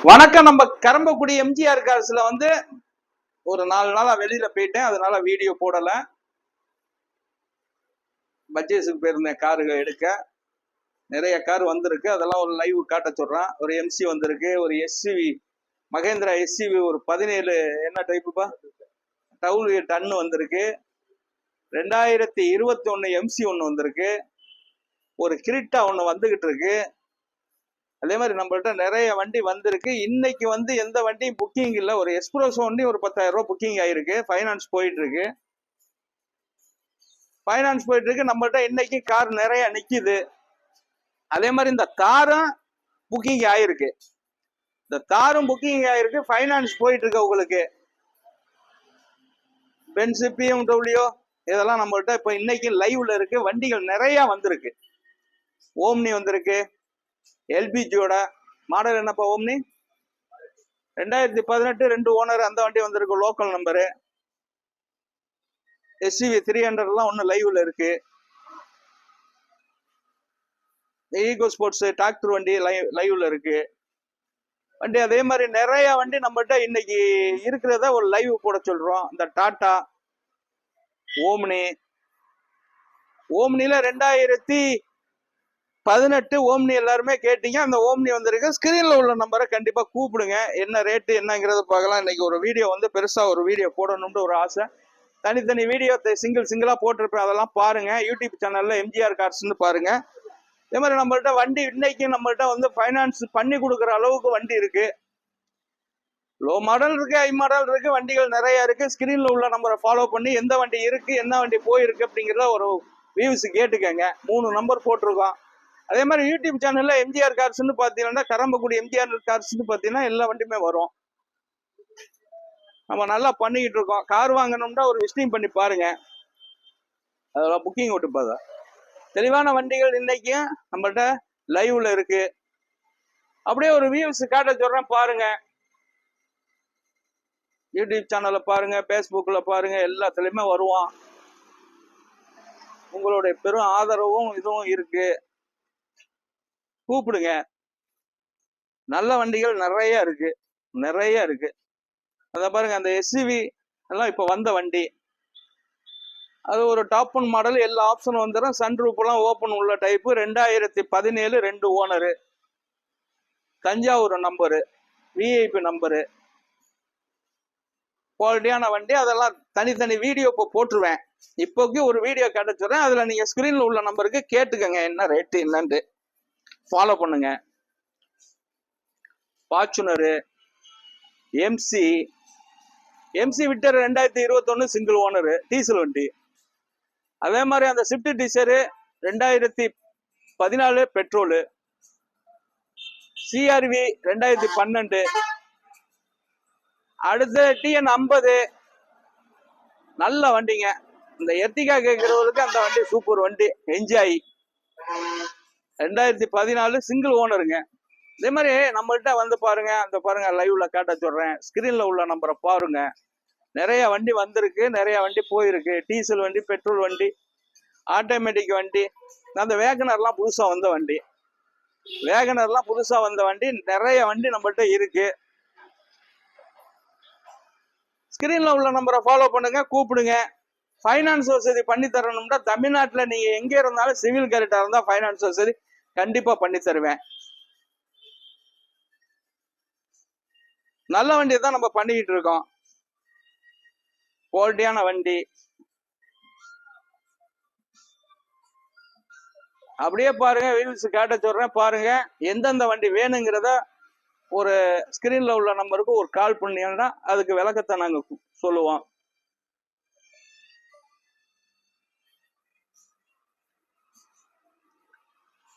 வணக்கம். நம்ம கரம்பக்குடி எம்ஜிஆர் கார்ஸ்ல ஒரு 4 நாளா வெளியில போயிட்டேன், அதனால வீடியோ போடல. பர்ச்சேஸுக்கு போயிருந்தேன் காருங்க எடுக்க. நிறைய கார் வந்திருக்கு, அதெல்லாம் ஒரு லைவ் காட்ட சொல்றான். ஒரு எம்சி வந்திருக்கு, ஒரு எஸ்சிவி மகேந்திரா எஸ்சிவி ஒரு 17 என்ன டைப்புப்பா டவுல் டன்னு வந்திருக்கு. 2021 எம்சி ஒன்று வந்திருக்கு. ஒரு கிரிட்டா ஒன்று வந்துகிட்டு இருக்கு. அதே மாதிரி நம்மள்ட்ட நிறைய வண்டி வந்திருக்கு. இன்னைக்கு எந்த வண்டியும் புக்கிங் இல்லை. ஒரு எக்ஸ்பிரஸ் வண்டி ஒரு 10,000 ரூபாய் புக்கிங் ஆயிருக்கு. ஃபைனான்ஸ் போயிட்டு இருக்கு. நம்மள்ட்ட இன்னைக்கு கார் நிறைய நிக்குது. அதே மாதிரி இந்த தாரும் புக்கிங் ஆயிருக்கு. ஃபைனான்ஸ் போயிட்டு இருக்கு. உங்களுக்கு பென்ஸ், BMW இதெல்லாம் நம்மள்ட்ட இப்ப இன்னைக்கு லைவ்ல இருக்கு. வண்டிகள் நிறைய வந்திருக்கு. ஓம்னி வந்திருக்கு, எல்பிஜியோட மாடல் என்னப்பா ஓம்னி 2018 2 ஓனர், அந்த வண்டி வந்திருக்கு. Local number. எஸ்சிவி 300 எல்லாம் ஒண்ணு லைவ்ல இருக்கு. ஈகோ ஸ்போர்ட்ஸ் டிராக்டர் வண்டி லைவ்ல இருக்கு. வண்டி அதே மாதிரி நிறைய வண்டி நம்மகிட்ட இன்னைக்கு இருக்கிறத ஒரு லைவ் போட சொல்றோம். இந்த டாடா ஓம்னில 2018 ஓம்னி எல்லாருமே கேட்டீங்க. அந்த ஓம்னி வந்திருக்கு. ஸ்கிரீன்ல உள்ள நம்பரை கண்டிப்பா கூப்பிடுங்க. என்ன ரேட்டு என்னங்கிறத பார்க்கலாம். இன்னைக்கு ஒரு வீடியோ பெருசா ஒரு வீடியோ போடணும்னு ஒரு ஆசை. தனித்தனி வீடியோ சிங்கிளா போட்டிருப்பேன், அதெல்லாம் பாருங்க. யூடியூப் சேனல்ல எம்ஜிஆர் கார்ஸ்ன்னு பாருங்க. இதே மாதிரி நம்மள்ட்ட வண்டி இன்னைக்கு நம்மள்ட்ட ஃபைனான்ஸ் பண்ணி கொடுக்குற அளவுக்கு வண்டி இருக்கு. லோ மாடல் இருக்கு, ஹை மாடல் இருக்கு, வண்டிகள் நிறைய இருக்கு. ஸ்கிரீன்ல உள்ள நம்பரை ஃபாலோ பண்ணி எந்த வண்டி இருக்கு, என்ன வண்டி போயிருக்கு அப்படிங்கிறத ஒரு வியூஸ் கேட்டுக்கங்க. 3 நம்பர் போட்டிருக்கோம். அதே மாதிரி யூடியூப் சேனல்ல எம்ஜிஆர் கார்ஸ்ன்னு பாத்தீங்கன்னா, கரம்பக்குடி எம்ஜிஆர் கார்ஸ்ன்னு பாத்தீங்கன்னா எல்லா வண்டியுமே வரும். நம்ம நல்லா பண்ணிக்கிட்டு இருக்கோம். கார் வாங்கணும்னா ஒரு விசிட்டிங் பண்ணி பாருங்க. அதெல்லாம் புக்கிங் விட்டு பார்த்தா தெளிவான வண்டிகள் இன்னைக்கு நம்மள்ட்ட லைவ்ல இருக்கு. அப்படியே ஒரு வியூஸ் காட்ட சொல்றேன், பாருங்க. யூடியூப் சேனல்ல பாருங்க, பேஸ்புக்ல பாருங்க, எல்லாத்துலயுமே வருவான். உங்களுடைய பெரும் ஆதரவும் இதுவும் இருக்கு. கூப்பிடுங்க. நல்ல வண்டிகள் நிறைய இருக்கு. அத பாருங்க, அந்த எஸ்சிவி எல்லாம் இப்ப வந்த வண்டி. அது ஒரு டாப் ஒன் மாடல். எல்லா ஆப்ஷனும் வந்துடும். சன்ரூப் எல்லாம் ஓப்பன் உள்ள type. 2017 2 owner, Thanjavur number, VIP number, குவாலிட்டியான வண்டி. அதெல்லாம் தனித்தனி வீடியோ இப்போ போட்டுருவேன். இப்போக்கு ஒரு வீடியோ கிடைச்சிடுறேன். அதுல நீங்க ஸ்கிரீன்ல உள்ள நம்பருக்கு கேட்டுக்கங்க என்ன ரேட்டு என்னன்னு. ஃபாலோ பண்ணுங்க. ஃபார்ச்சுனரு, எம்சி விட்டர் 2021 சிங்கிள் ஓனரு, டீசல் வண்டி. அதே மாதிரி அந்த ஸ்விஃப்ட் டிசைர் 2014 பெட்ரோலு, சிஆர்வி 2012. அடுத்து டிஎன் 50 நல்ல வண்டிங்க. இந்த எர்டிகா கேட்கிறவங்களுக்கு அந்த வண்டி சூப்பர் வண்டி. என்ஜாய் 2014 சிங்கிள் ஓனருங்க. இதே மாதிரி நம்மள்ட்ட பாருங்க. அந்த பாருங்க, லைவ்ல காட்ட சொல்றேன். ஸ்கிரீன்ல உள்ள நம்பரை பாருங்க. நிறைய வண்டி வந்திருக்கு, நிறைய வண்டி போயிருக்கு. டீசல் வண்டி, பெட்ரோல் வண்டி, ஆட்டோமேட்டிக் வண்டி. அந்த வேகனர்லாம் புதுசா வந்த வண்டி. நிறைய வண்டி நம்மள்ட்ட இருக்கு. ஸ்கிரீன்ல உள்ள நம்பரை ஃபாலோ பண்ணுங்க, கூப்பிடுங்க. ஃபைனான்ஸ் வசதி பண்ணி தரணும்னா தமிழ்நாட்டில் நீங்க எங்க இருந்தாலும் சிவில் கேரக்டா இருந்தா ஃபைனான்ஸ் வசதி கண்டிப்பா பண்ணி தருவேன். நல்ல வண்டி தான் நம்ம பண்ணிக்கிட்டு இருக்கோம். குவாலிட்டியான வண்டி. அப்படியே பாருங்க, வீல்ஸ் காட்ட சொல்றேன், பாருங்க. எந்தெந்த வண்டி வேணுங்கிறத ஒரு ஸ்கிரீன்ல உள்ள நம்பருக்கு ஒரு கால் பண்ணீங்கன்னா அதுக்கு விளக்கத்தை நாங்க சொல்லுவோம்.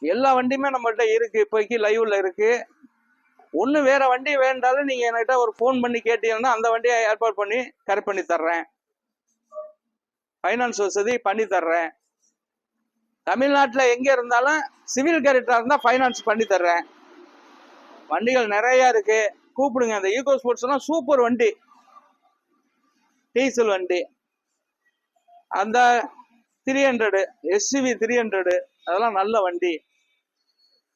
எல்லா வண்டியுமே நம்மள்ட்ட இருக்கு. இப்போதைக்கு லைவ்ல இருக்கு. ஒண்ணு வேற வண்டி வேண்டாலும் நீங்க என்கிட்ட ஒரு போன் பண்ணி கேட்டீங்கன்னா அந்த வண்டியை ஏற்பாடு பண்ணி கரெக்ட் பண்ணி தர்றேன். ஃபைனான்ஸ் வசதி பண்ணி தர்றேன். தமிழ்நாட்டில் எங்க இருந்தாலும் சிவில் கேரக்டரா இருந்தா ஃபைனான்ஸ் பண்ணி தர்றேன். வண்டிகள் நிறைய இருக்கு. கூப்பிடுங்க. அந்த ஈகோ ஸ்போர்ட்ஸ் எல்லாம் சூப்பர் வண்டி, டீசல் வண்டி. அந்த 300 எஸ்சிவி 300 அதெல்லாம் நல்ல வண்டி.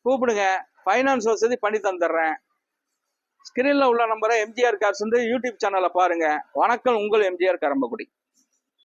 கூப்பிடுங்க. ஃபைனான்ஸ் வசதி பண்ணி தந்துடுறேன். ஸ்கிரீன்ல உள்ள நம்பரை எம்ஜிஆர் கார்ஸ் வந்து யூடியூப் சேனலை பாருங்க. வணக்கம், உங்கள் எம்ஜிஆர் கரம்பக்குடி.